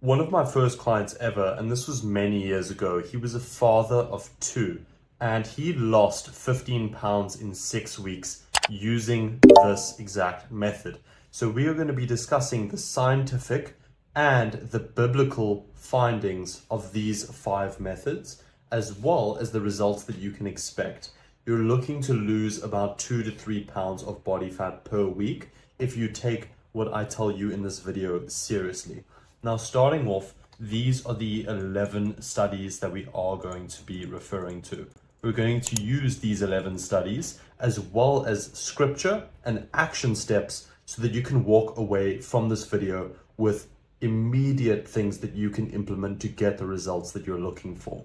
One of my first clients ever, and this was many years ago, he was a father of two, and he lost 15 pounds in 6 weeks using this exact method. So we are going to be discussing the scientific and the biblical findings of these 5 methods, as well as the results that you can expect. You're looking to lose about 2 to 3 pounds of body fat per week if you take what I tell you in this video seriously. Now, starting off, these are the 11 studies that we are going to be referring to. We're going to use these 11 studies as well as scripture and action steps so that you can walk away from this video with immediate things that you can implement to get the results that you're looking for.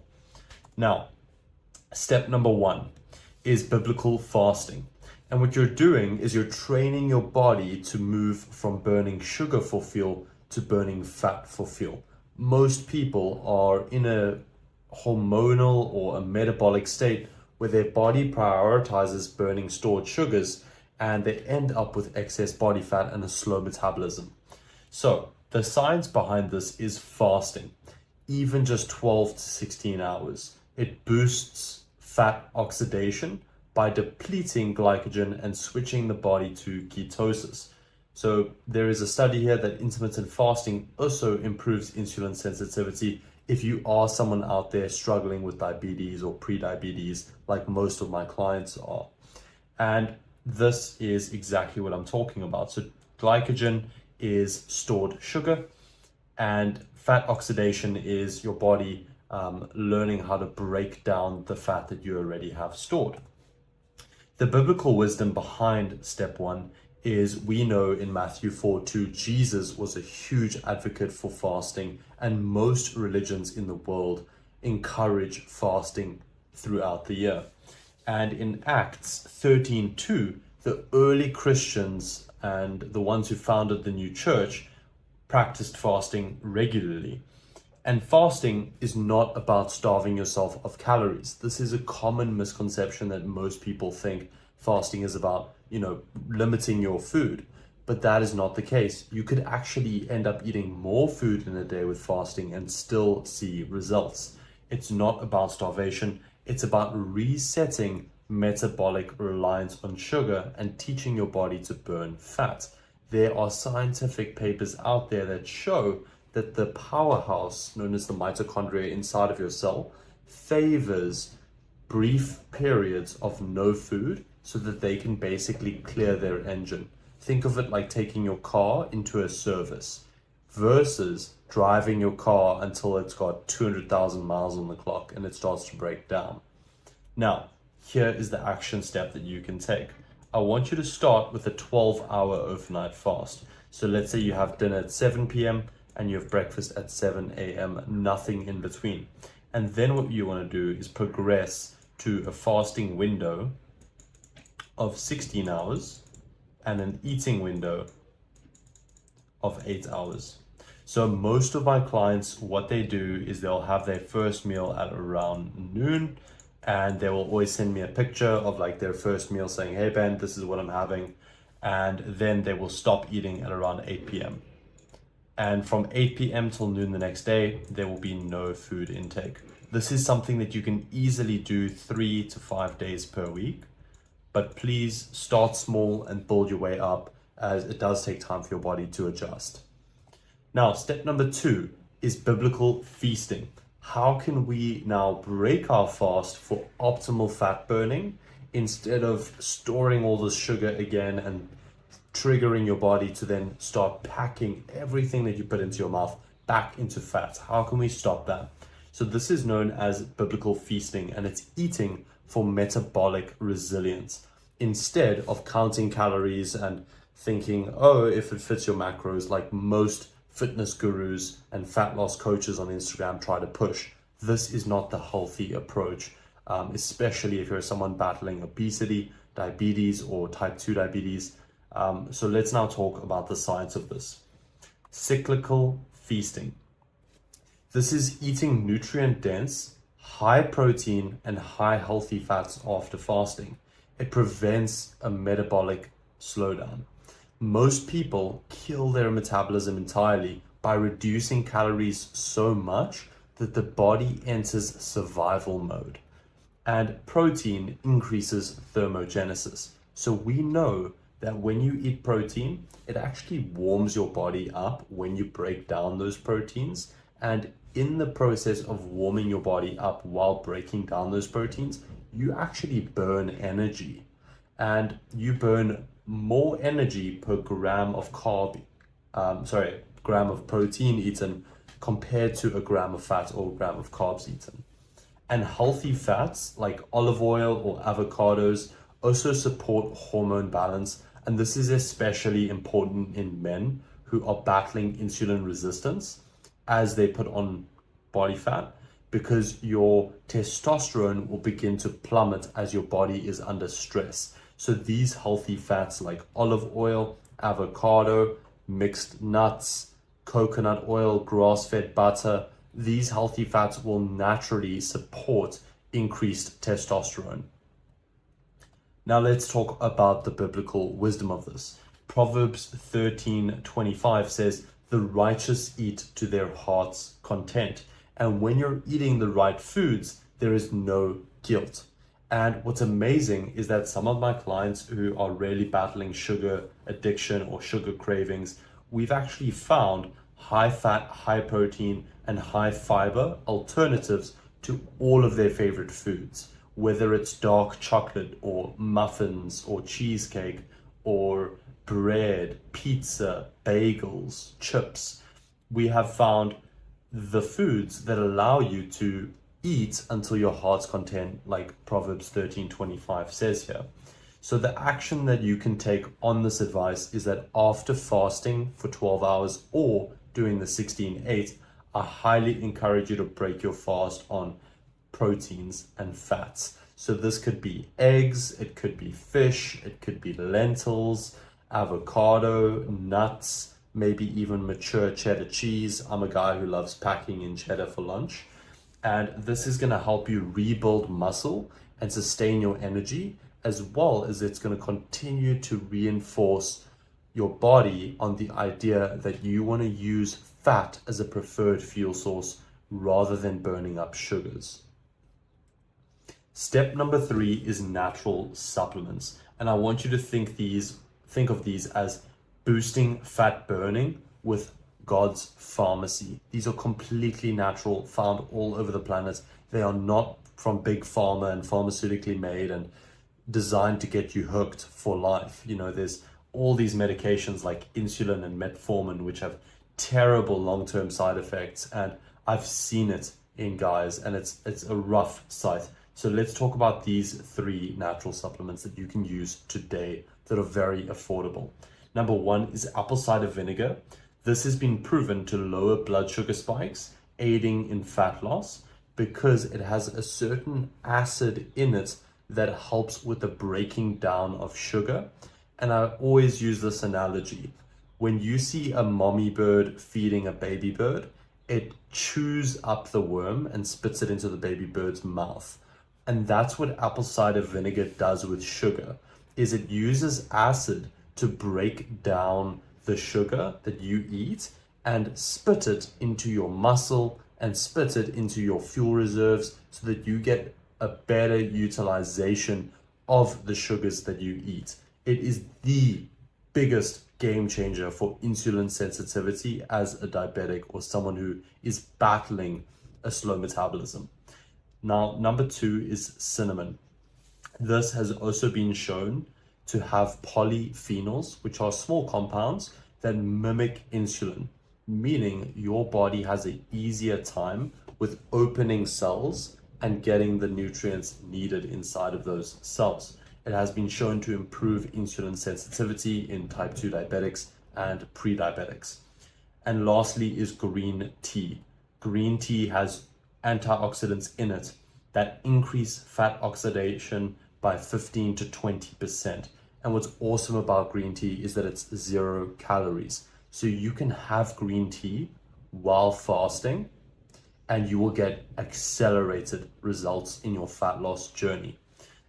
Now, step number 1 is biblical fasting. And what you're doing is you're training your body to move from burning sugar for fuel to burning fat for fuel. Most people are in a hormonal or a metabolic state where their body prioritizes burning stored sugars and they end up with excess body fat and a slow metabolism. So the science behind this is fasting, even just 12 to 16 hours. It boosts fat oxidation by depleting glycogen and switching the body to ketosis. So there is a study here that intermittent fasting also improves insulin sensitivity if you are someone out there struggling with diabetes or pre-diabetes, like most of my clients are. And this is exactly what I'm talking about. So glycogen is stored sugar, and fat oxidation is your body learning how to break down the fat that you already have stored. The biblical wisdom behind step 1 is, we know in Matthew 4:2, Jesus was a huge advocate for fasting, and most religions in the world encourage fasting throughout the year. And in Acts 13:2, the early Christians and the ones who founded the new church practiced fasting regularly. And fasting is not about starving yourself of calories. This is a common misconception that most people think fasting is about, limiting your food. But that is not the case. You could actually end up eating more food in a day with fasting and still see results. It's not about starvation. It's about resetting metabolic reliance on sugar and teaching your body to burn fat. There are scientific papers out there that show that the powerhouse, known as the mitochondria inside of your cell, favors brief periods of no food so that they can basically clear their engine. Think of it like taking your car into a service versus driving your car until it's got 200,000 miles on the clock and it starts to break down. Now, here is the action step that you can take. I want you to start with a 12-hour overnight fast. So let's say you have dinner at 7 p.m. and you have breakfast at 7 a.m., nothing in between. And then what you want to do is progress to a fasting window of 16 hours and an eating window of 8 hours. So most of my clients, what they do is they'll have their first meal at around noon, and they will always send me a picture of like their first meal saying, "Hey Ben, this is what I'm having." And then they will stop eating at around 8 p.m. And from 8 p.m. till noon the next day, there will be no food intake. This is something that you can easily do 3 to 5 days per week, but please start small and build your way up, as it does take time for your body to adjust. Now, step number 2 is biblical feasting. How can we now break our fast for optimal fat burning instead of storing all this sugar again and triggering your body to then start packing everything that you put into your mouth back into fat? How can we stop that? So this is known as biblical feasting, and it's eating for metabolic resilience. Instead of counting calories and thinking, oh, if it fits your macros, like most fitness gurus and fat loss coaches on Instagram try to push, this is not the healthy approach, especially if you're someone battling obesity, diabetes, or type 2 diabetes. So let's now talk about the science of this. Cyclical feasting. This is eating nutrient-dense, high protein, and high healthy fats after fasting. It prevents a metabolic slowdown. Most people kill their metabolism entirely by reducing calories so much that the body enters survival mode. And protein increases thermogenesis. So we know that when you eat protein, it actually warms your body up when you break down those proteins. And in the process of warming your body up while breaking down those proteins, you actually burn energy. And you burn more energy per gram of gram of protein eaten compared to a gram of fat or a gram of carbs eaten. And healthy fats like olive oil or avocados also support hormone balance. And this is especially important in men who are battling insulin resistance as they put on body fat, because your testosterone will begin to plummet as your body is under stress. So these healthy fats like olive oil, avocado, mixed nuts, coconut oil, grass-fed butter, these healthy fats will naturally support increased testosterone. Now let's talk about the biblical wisdom of this. Proverbs 13:25 says, "The righteous eat to their heart's content." And when you're eating the right foods, there is no guilt. And what's amazing is that some of my clients who are really battling sugar addiction or sugar cravings, we've actually found high fat, high protein, and high fiber alternatives to all of their favorite foods, whether it's dark chocolate or muffins or cheesecake or bread, pizza, bagels, chips. We have found the foods that allow you to eat until your heart's content, like Proverbs 13:25 says here. So the action that you can take on this advice is that after fasting for 12 hours or doing the 16-8, I highly encourage you to break your fast on proteins and fats. So this could be eggs, it could be fish, it could be lentils, avocado, nuts, maybe even mature cheddar cheese. I'm a guy who loves packing in cheddar for lunch. And this is going to help you rebuild muscle and sustain your energy, as well as it's going to continue to reinforce your body on the idea that you want to use fat as a preferred fuel source rather than burning up sugars. Step number 3 is natural supplements. And I want you to think of these as boosting fat burning with God's pharmacy. These are completely natural, found all over the planet. They are not from big pharma and pharmaceutically made and designed to get you hooked for life. You know, there's all these medications like insulin and metformin, which have terrible long-term side effects. And I've seen it in guys, and it's a rough sight. So let's talk about these 3 natural supplements that you can use today that are very affordable. Number 1 is apple cider vinegar. This has been proven to lower blood sugar spikes, aiding in fat loss, because it has a certain acid in it that helps with the breaking down of sugar. And I always use this analogy. When you see a mommy bird feeding a baby bird, it chews up the worm and spits it into the baby bird's mouth. And that's what apple cider vinegar does with sugar, is it uses acid to break down the sugar that you eat and spit it into your muscle and spit it into your fuel reserves so that you get a better utilization of the sugars that you eat. It is the biggest game changer for insulin sensitivity as a diabetic or someone who is battling a slow metabolism. Now, number 2 is cinnamon. This has also been shown to have polyphenols, which are small compounds that mimic insulin, meaning your body has an easier time with opening cells and getting the nutrients needed inside of those cells. It has been shown to improve insulin sensitivity in type 2 diabetics and pre-diabetics. And lastly is green tea. Green tea has antioxidants in it that increase fat oxidation by 15 to 20%. And what's awesome about green tea is that it's 0 calories. So you can have green tea while fasting and you will get accelerated results in your fat loss journey.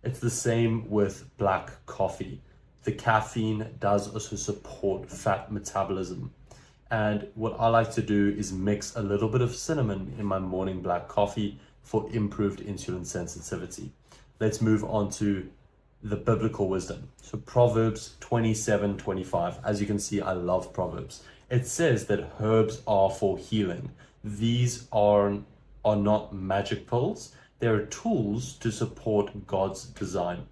It's the same with black coffee. The caffeine does also support fat metabolism. And what I like to do is mix a little bit of cinnamon in my morning black coffee for improved insulin sensitivity. Let's move on to the biblical wisdom. So Proverbs 27:25. As you can see, I love Proverbs. It says that herbs are for healing. These are not magic pills. They're tools to support God's design.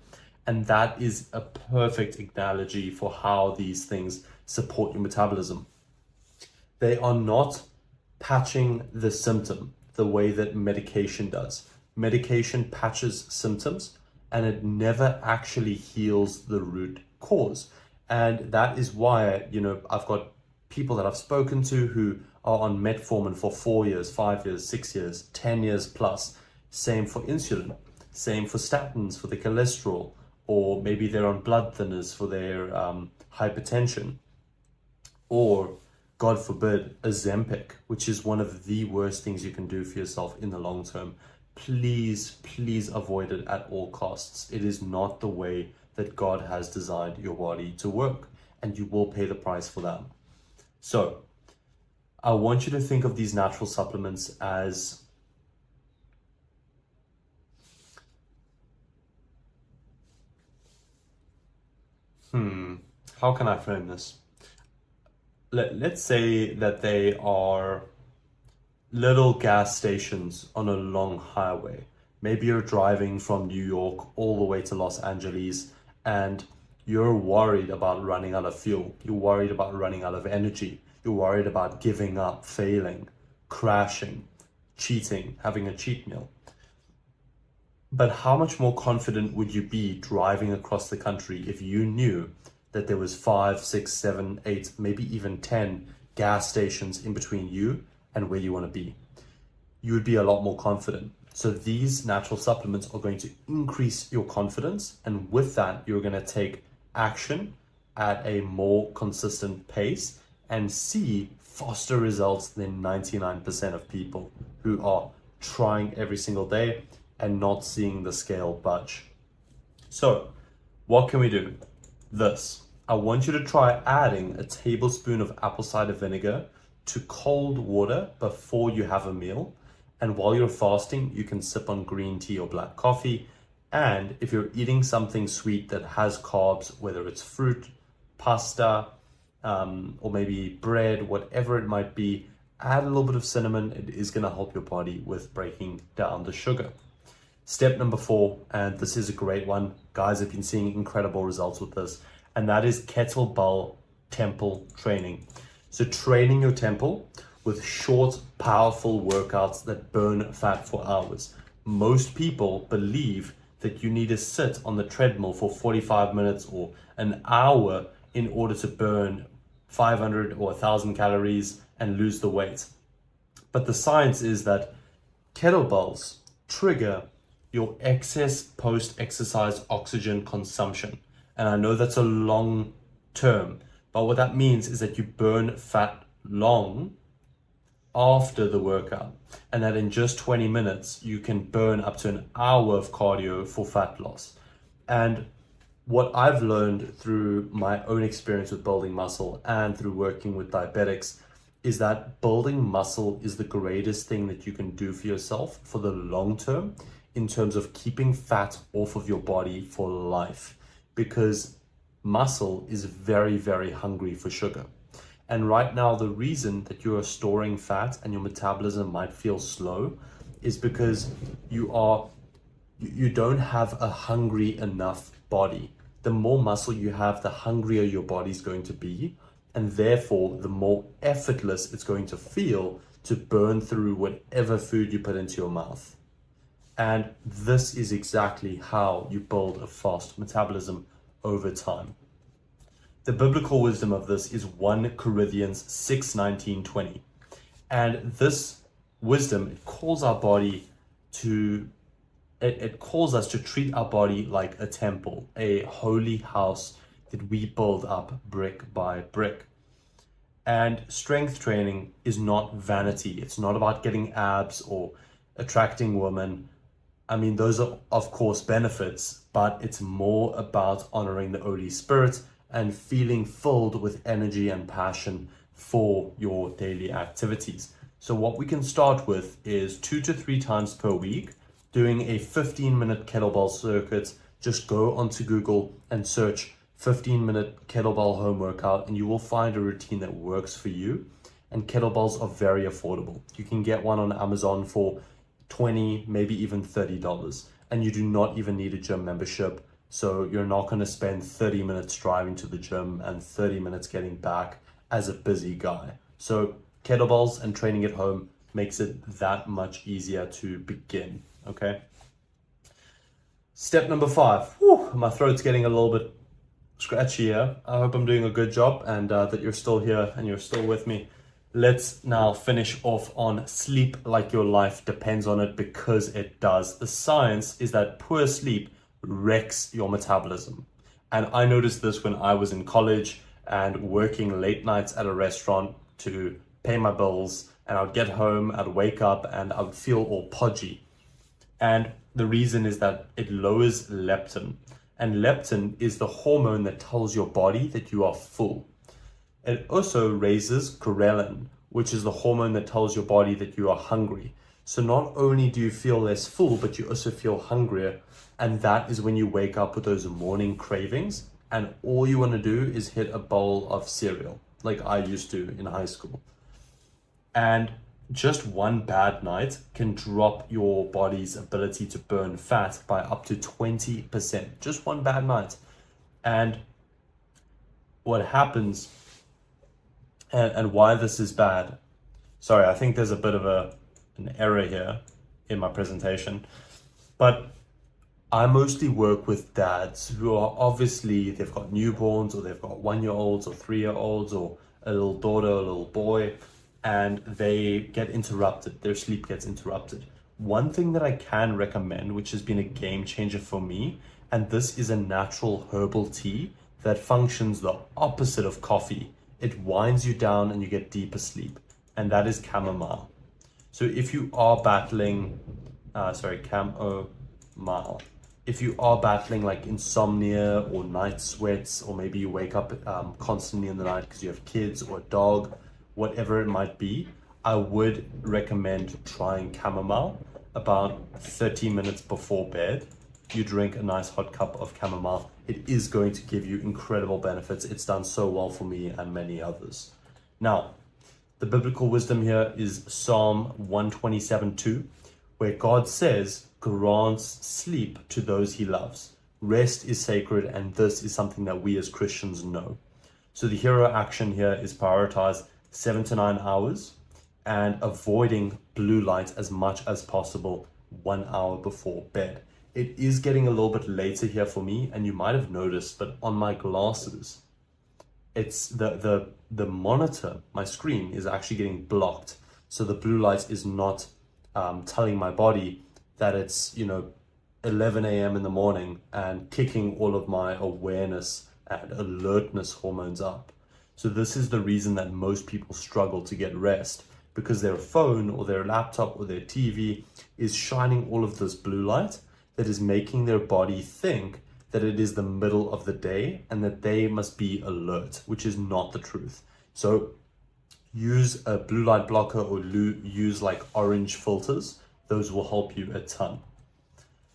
And that is a perfect analogy for how these things support your metabolism. They are not patching the symptom the way that medication does. Medication patches symptoms and it never actually heals the root cause. And that is why, I've got people that I've spoken to who are on metformin for 4 years, 5 years, 6 years, 10 years plus. Same for insulin, same for statins for the cholesterol, or maybe they're on blood thinners for their hypertension, or God forbid, Ozempic, which is one of the worst things you can do for yourself in the long term. Please, please avoid it at all costs. It is not the way that God has designed your body to work, and you will pay the price for that. So, I want you to think of these natural supplements as how can I frame this? Let's say that they are little gas stations on a long highway. Maybe you're driving from New York all the way to Los Angeles and you're worried about running out of fuel. You're worried about running out of energy. You're worried about giving up, failing, crashing, cheating, having a cheat meal. But how much more confident would you be driving across the country if you knew that there was 5, 6, 7, 8, maybe even 10 gas stations in between you and where you want to be? You would be a lot more confident. So these natural supplements are going to increase your confidence, and with that, you're going to take action at a more consistent pace and see faster results than 99% of people who are trying every single day and not seeing the scale budge. So, what can we do? This. I want you to try adding a tablespoon of apple cider vinegar to cold water before you have a meal. And while you're fasting, you can sip on green tea or black coffee. And if you're eating something sweet that has carbs, whether it's fruit, pasta, or maybe bread, whatever it might be, add a little bit of cinnamon. It is going to help your body with breaking down the sugar. Step number 4, and this is a great one. Guys have been seeing incredible results with this, and that is kettlebell temple training. So training your temple with short, powerful workouts that burn fat for hours. Most people believe that you need to sit on the treadmill for 45 minutes or an hour in order to burn 500 or 1,000 calories and lose the weight. But the science is that kettlebells trigger your excess post-exercise oxygen consumption. And I know that's a long term, but what that means is that you burn fat long after the workout, and that in just 20 minutes, you can burn up to an hour of cardio for fat loss. And what I've learned through my own experience with building muscle and through working with diabetics is that building muscle is the greatest thing that you can do for yourself for the long term in terms of keeping fat off of your body for life, because muscle is very, very hungry for sugar. And right now, the reason that you are storing fat and your metabolism might feel slow is because you don't have a hungry enough body. The more muscle you have, the hungrier your body's going to be, and therefore the more effortless it's going to feel to burn through whatever food you put into your mouth. And this is exactly how you build a fast metabolism over time. The biblical wisdom of this is 1 Corinthians 6:19-20. And this wisdom, it calls us to treat our body like a temple, a holy house that we build up brick by brick. And strength training is not vanity. It's not about getting abs or attracting women. I mean, those are, of course, benefits, but it's more about honoring the Holy Spirit and feeling filled with energy and passion for your daily activities. So what we can start with is 2 to 3 times per week, doing a 15-minute kettlebell circuit. Just go onto Google and search 15-minute kettlebell home workout, and you will find a routine that works for you. And kettlebells are very affordable. You can get one on Amazon for $20, maybe even $30. And you do not even need a gym membership. So you're not going to spend 30 minutes driving to the gym and 30 minutes getting back as a busy guy. So kettlebells and training at home makes it that much easier to begin, okay? Step number 5. Whew, my throat's getting a little bit scratchy here. I hope I'm doing a good job and that you're still here and you're still with me. Let's now finish off on sleep like your life depends on it, because it does. The science is that poor sleep wrecks your metabolism. And I noticed this when I was in college and working late nights at a restaurant to pay my bills, and I'd get home, I'd wake up and I would feel all podgy. And the reason is that it lowers leptin. And leptin is the hormone that tells your body that you are full. It also raises ghrelin, which is the hormone that tells your body that you are hungry. So not only do you feel less full, but you also feel hungrier. And that is when you wake up with those morning cravings and all you want to do is hit a bowl of cereal, like I used to in high school. And just one bad night can drop your body's ability to burn fat by up to 20%. Just one bad night. And what happens, and why this is bad, sorry, I think there's a bit of an error here in my presentation, but I mostly work with dads who are obviously, they've got newborns, or they've got 1-year-olds or 3-year-olds, or a little daughter, a little boy, and they get interrupted, their sleep gets interrupted. One thing that I can recommend, which has been a game changer for me, and this is a natural herbal tea that functions the opposite of coffee. It winds you down and you get deeper sleep, and that is chamomile. So if you are battling, chamomile. If you are battling like insomnia or night sweats, or maybe you wake up constantly in the night because you have kids or a dog, whatever it might be, I would recommend trying chamomile about 30 minutes before bed. You drink a nice hot cup of chamomile. It is going to give you incredible benefits. It's done so well for me and many others. Now, the biblical wisdom here is Psalm 127:2, where God says, grants sleep to those he loves. Rest is sacred, and this is something that we as Christians know. So the hero action here is prioritize 7 to 9 hours and avoiding blue light as much as possible 1 hour before bed. It is getting a little bit later here for me, and you might have noticed, but on my glasses, it's the monitor, my screen is actually getting blocked. So the blue light is not telling my body that it's 11 a.m. in the morning and kicking all of my awareness and alertness hormones up. So this is the reason that most people struggle to get rest, because their phone or their laptop or their TV is shining all of this blue light that is making their body think that it is the middle of the day and that they must be alert, which is not the truth. So use a blue light blocker or use like orange filters. Those will help you a ton.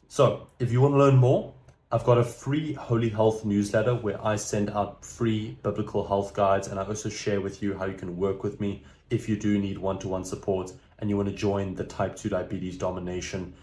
So if you want to learn more, I've got a free Holy Health newsletter where I send out free biblical health guides, and I also share with you how you can work with me if you do need one-to-one support and you want to join the type 2 diabetes domination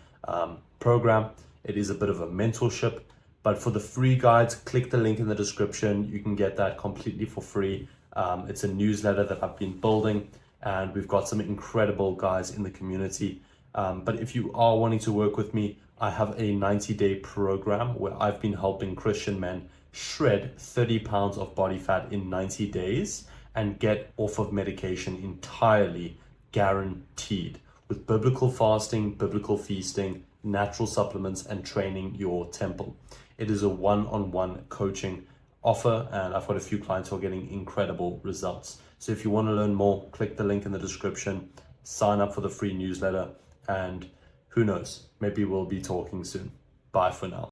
program. It is a bit of a mentorship, but for the free guides, click the link in the description. You can get that completely for free. It's a newsletter that I've been building, and we've got some incredible guys in the community. But if you are wanting to work with me, I have a 90-day program where I've been helping Christian men shred 30 pounds of body fat in 90 days and get off of medication entirely, guaranteed, with biblical fasting, biblical feasting, natural supplements, and training your temple. It is a one-on-one coaching offer, and I've got a few clients who are getting incredible results. So if you want to learn more, click the link in the description, sign up for the free newsletter, and who knows, maybe we'll be talking soon. Bye for now.